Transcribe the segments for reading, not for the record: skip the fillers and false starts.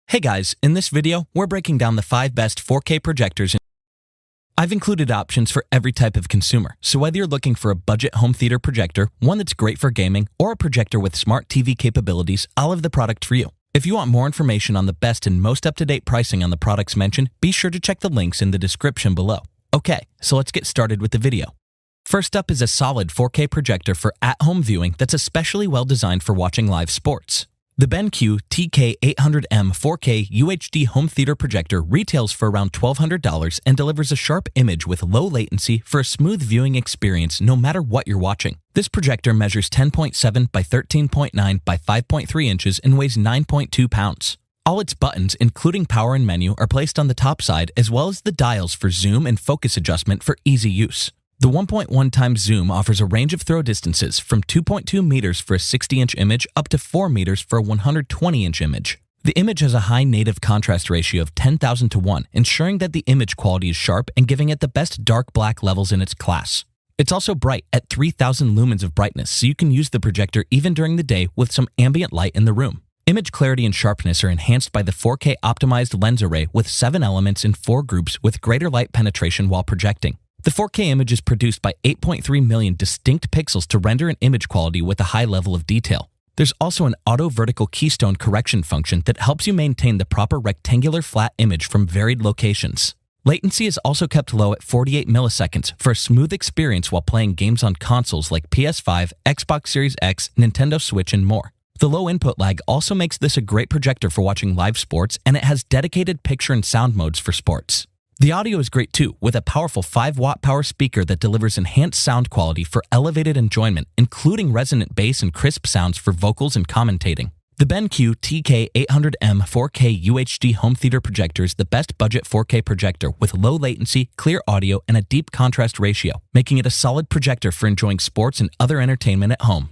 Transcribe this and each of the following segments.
Hey guys, in this video, we're breaking down the 5 best 4K projectors. I've included options for every type of consumer, so whether you're looking for a budget home theater projector, one that's great for gaming, or a projector with smart TV capabilities, I'll have the product for you. If you want more information on the best and most up-to-date pricing on the products mentioned, be sure to check the links in the description below. Okay, so let's get started with the video. First up is a solid 4K projector for at-home viewing that's especially well designed for watching live sports. The BenQ TK800M 4K UHD Home Theater Projector retails for around $1,200 and delivers a sharp image with low latency for a smooth viewing experience no matter what you're watching. This projector measures 10.7 by 13.9 by 5.3 inches and weighs 9.2 pounds. All its buttons, including power and menu, are placed on the top side, as well as the dials for zoom and focus adjustment for easy use. The 1.1 times zoom offers a range of throw distances from 2.2 meters for a 60-inch image up to 4 meters for a 120-inch image. The image has a high native contrast ratio of 10,000 to 1, ensuring that the image quality is sharp and giving it the best dark black levels in its class. It's also bright at 3,000 lumens of brightness, so you can use the projector even during the day with some ambient light in the room. Image clarity and sharpness are enhanced by the 4K optimized lens array with 7 elements in 4 groups with greater light penetration while projecting. The 4K image is produced by 8.3 million distinct pixels to render an image quality with a high level of detail. There's also an auto vertical keystone correction function that helps you maintain the proper rectangular flat image from varied locations. Latency is also kept low at 48 milliseconds for a smooth experience while playing games on consoles like PS5, Xbox Series X, Nintendo Switch, and more. The low input lag also makes this a great projector for watching live sports, and it has dedicated picture and sound modes for sports. The audio is great too, with a powerful 5-watt power speaker that delivers enhanced sound quality for elevated enjoyment, including resonant bass and crisp sounds for vocals and commentating. The BenQ TK800M 4K UHD Home Theater Projector is the best budget 4K projector with low latency, clear audio, and a deep contrast ratio, making it a solid projector for enjoying sports and other entertainment at home.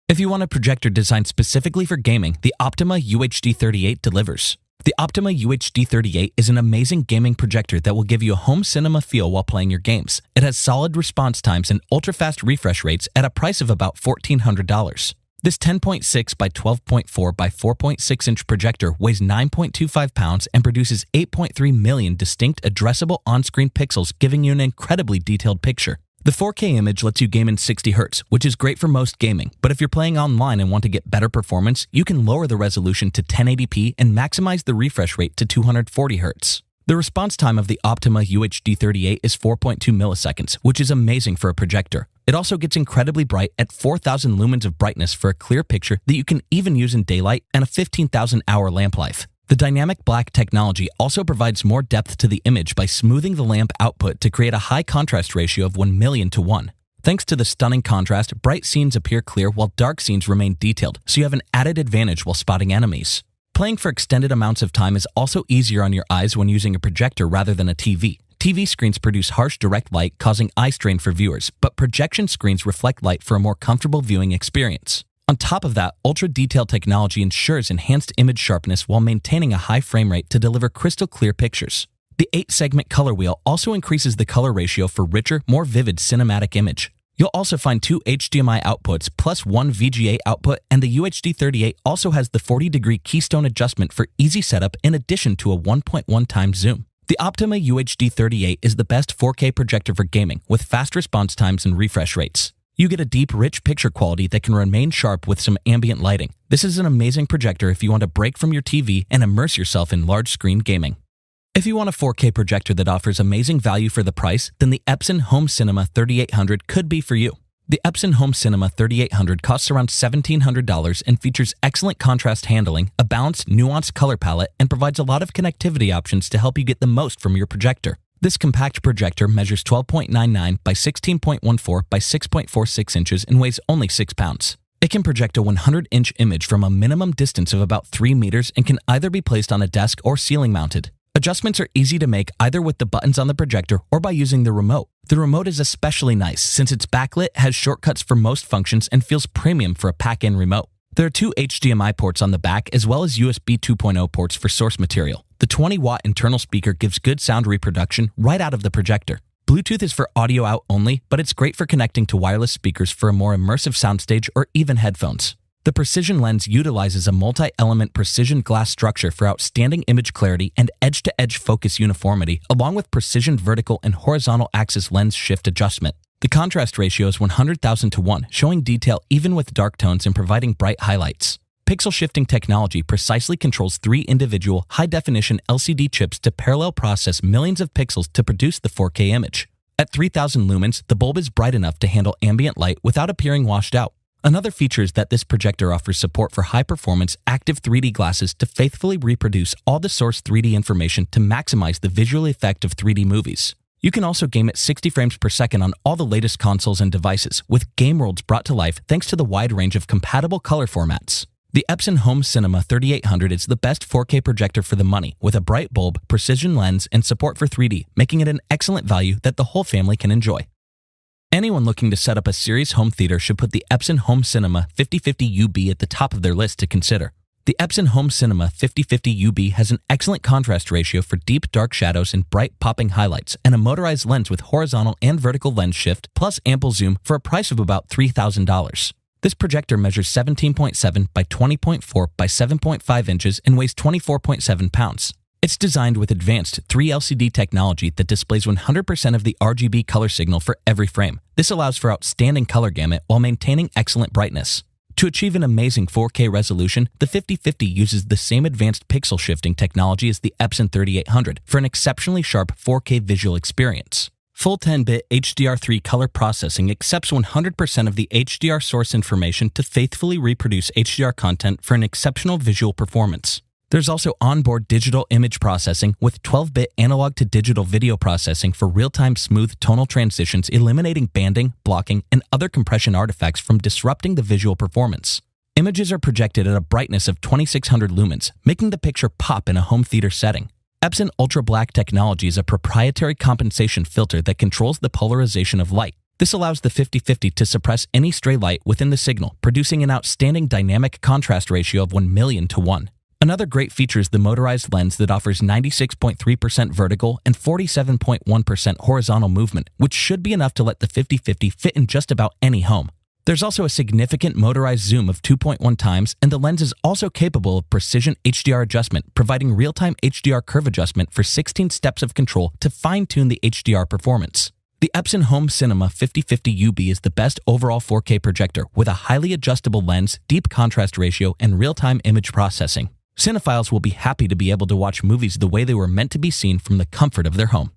If you want a projector designed specifically for gaming, the Optoma UHD38 delivers. The Optoma UHD38 is an amazing gaming projector that will give you a home cinema feel while playing your games. It has solid response times and ultra-fast refresh rates at a price of about $1,400. This 10.6 by 12.4 by 4.6 inch projector weighs 9.25 pounds and produces 8.3 million distinct addressable on-screen pixels, giving you an incredibly detailed picture. The 4K image lets you game in 60 Hz, which is great for most gaming, but if you're playing online and want to get better performance, you can lower the resolution to 1080p and maximize the refresh rate to 240 Hz. The response time of the Optoma UHD38 is 4.2 milliseconds, which is amazing for a projector. It also gets incredibly bright at 4,000 lumens of brightness for a clear picture that you can even use in daylight and a 15,000-hour lamp life. The dynamic black technology also provides more depth to the image by smoothing the lamp output to create a high contrast ratio of 1,000,000 to 1. Thanks to the stunning contrast, bright scenes appear clear while dark scenes remain detailed, so you have an added advantage while spotting enemies. Playing for extended amounts of time is also easier on your eyes when using a projector rather than a TV. TV screens produce harsh direct light, causing eye strain for viewers, but projection screens reflect light for a more comfortable viewing experience. On top of that, ultra-detailed technology ensures enhanced image sharpness while maintaining a high frame rate to deliver crystal-clear pictures. The 8-segment color wheel also increases the color ratio for richer, more vivid cinematic image. You'll also find 2 HDMI outputs plus 1 VGA output, and the UHD38 also has the 40-degree keystone adjustment for easy setup in addition to a 1.1 times zoom. The Optoma UHD38 is the best 4K projector for gaming, with fast response times and refresh rates. You get a deep, rich picture quality that can remain sharp with some ambient lighting. This is an amazing projector if you want to break from your TV and immerse yourself in large-screen gaming. If you want a 4K projector that offers amazing value for the price, then the Epson Home Cinema 3800 could be for you. The Epson Home Cinema 3800 costs around $1,700 and features excellent contrast handling, a balanced, nuanced color palette, and provides a lot of connectivity options to help you get the most from your projector. This compact projector measures 12.99 by 16.14 by 6.46 inches and weighs only 6 pounds. It can project a 100-inch image from a minimum distance of about 3 meters and can either be placed on a desk or ceiling mounted. Adjustments are easy to make either with the buttons on the projector or by using the remote. The remote is especially nice since it's backlit, has shortcuts for most functions, and feels premium for a pack-in remote. There are 2 HDMI ports on the back as well as USB 2.0 ports for source material. The 20-watt internal speaker gives good sound reproduction right out of the projector. Bluetooth is for audio out only, but it's great for connecting to wireless speakers for a more immersive soundstage or even headphones. The precision lens utilizes a multi-element precision glass structure for outstanding image clarity and edge-to-edge focus uniformity, along with precision vertical and horizontal axis lens shift adjustment. The contrast ratio is 100,000 to 1, showing detail even with dark tones and providing bright highlights. Pixel shifting technology precisely controls 3 individual high-definition LCD chips to parallel process millions of pixels to produce the 4K image. At 3000 lumens, the bulb is bright enough to handle ambient light without appearing washed out. Another feature is that this projector offers support for high-performance active 3D glasses to faithfully reproduce all the source 3D information to maximize the visual effect of 3D movies. You can also game at 60 frames per second on all the latest consoles and devices, with game worlds brought to life thanks to the wide range of compatible color formats. The Epson Home Cinema 3800 is the best 4K projector for the money, with a bright bulb, precision lens, and support for 3D, making it an excellent value that the whole family can enjoy. Anyone looking to set up a serious home theater should put the Epson Home Cinema 5050UB at the top of their list to consider. The Epson Home Cinema 5050UB has an excellent contrast ratio for deep dark shadows and bright popping highlights, and a motorized lens with horizontal and vertical lens shift, plus ample zoom for a price of about $3,000. This projector measures 17.7 by 20.4 by 7.5 inches and weighs 24.7 pounds. It's designed with advanced 3LCD technology that displays 100% of the RGB color signal for every frame. This allows for outstanding color gamut while maintaining excellent brightness. To achieve an amazing 4K resolution, the 5050 uses the same advanced pixel shifting technology as the Epson 3800 for an exceptionally sharp 4K visual experience. Full 10-bit HDR3 color processing accepts 100% of the HDR source information to faithfully reproduce HDR content for an exceptional visual performance. There's also onboard digital image processing with 12-bit analog-to-digital video processing for real-time smooth tonal transitions, eliminating banding, blocking, and other compression artifacts from disrupting the visual performance. Images are projected at a brightness of 2600 lumens, making the picture pop in a home theater setting. Epson Ultra Black technology is a proprietary compensation filter that controls the polarization of light. This allows the 5050 to suppress any stray light within the signal, producing an outstanding dynamic contrast ratio of 1,000,000 to 1. Another great feature is the motorized lens that offers 96.3% vertical and 47.1% horizontal movement, which should be enough to let the 5050 fit in just about any home. There's also a significant motorized zoom of 2.1 times, and the lens is also capable of precision HDR adjustment, providing real-time HDR curve adjustment for 16 steps of control to fine-tune the HDR performance. The Epson Home Cinema 5050UB is the best overall 4K projector with a highly adjustable lens, deep contrast ratio, and real-time image processing. Cinephiles will be happy to be able to watch movies the way they were meant to be seen from the comfort of their home.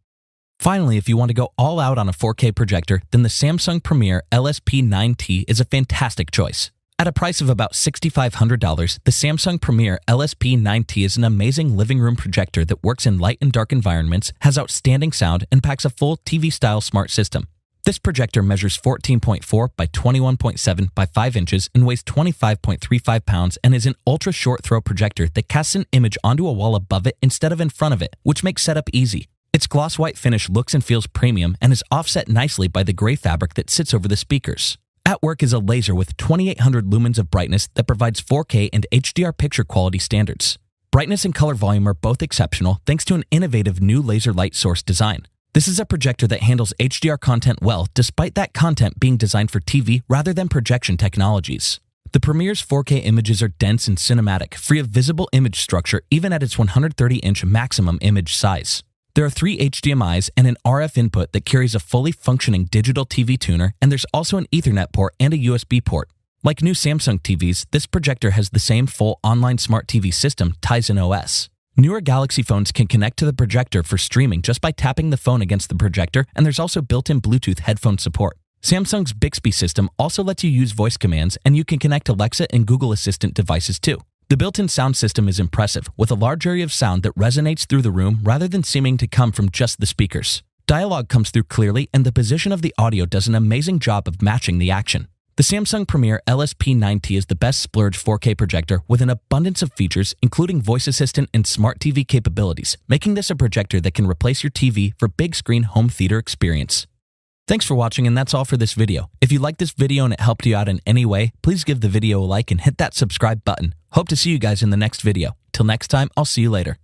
Finally, if you want to go all out on a 4K projector, then the Samsung Premiere LSP9T is a fantastic choice. At a price of about $6,500, the Samsung Premiere LSP9T is an amazing living room projector that works in light and dark environments, has outstanding sound, and packs a full TV-style smart system. This projector measures 14.4 by 21.7 by 5 inches and weighs 25.35 pounds and is an ultra-short throw projector that casts an image onto a wall above it instead of in front of it, which makes setup easy. Its gloss white finish looks and feels premium and is offset nicely by the gray fabric that sits over the speakers. At work is a laser with 2800 lumens of brightness that provides 4K and HDR picture quality standards. Brightness and color volume are both exceptional thanks to an innovative new laser light source design. This is a projector that handles HDR content well, despite that content being designed for TV rather than projection technologies. The Premiere's 4K images are dense and cinematic, free of visible image structure even at its 130-inch maximum image size. There are 3 HDMIs and an RF input that carries a fully functioning digital TV tuner, and there's also an Ethernet port and a USB port. Like new Samsung TVs, this projector has the same full online smart TV system, Tizen OS. Newer Galaxy phones can connect to the projector for streaming just by tapping the phone against the projector, and there's also built-in Bluetooth headphone support. Samsung's Bixby system also lets you use voice commands, and you can connect Alexa and Google Assistant devices too. The built-in sound system is impressive, with a large area of sound that resonates through the room rather than seeming to come from just the speakers. Dialogue comes through clearly, and the position of the audio does an amazing job of matching the action. The Samsung Premiere LSP9T is the best splurge 4K projector with an abundance of features, including voice assistant and smart TV capabilities, making this a projector that can replace your TV for big screen home theater experience. Thanks for watching, and that's all for this video. If you liked this video and it helped you out in any way, please give the video a like and hit that subscribe button. Hope to see you guys in the next video. Till next time, I'll see you later.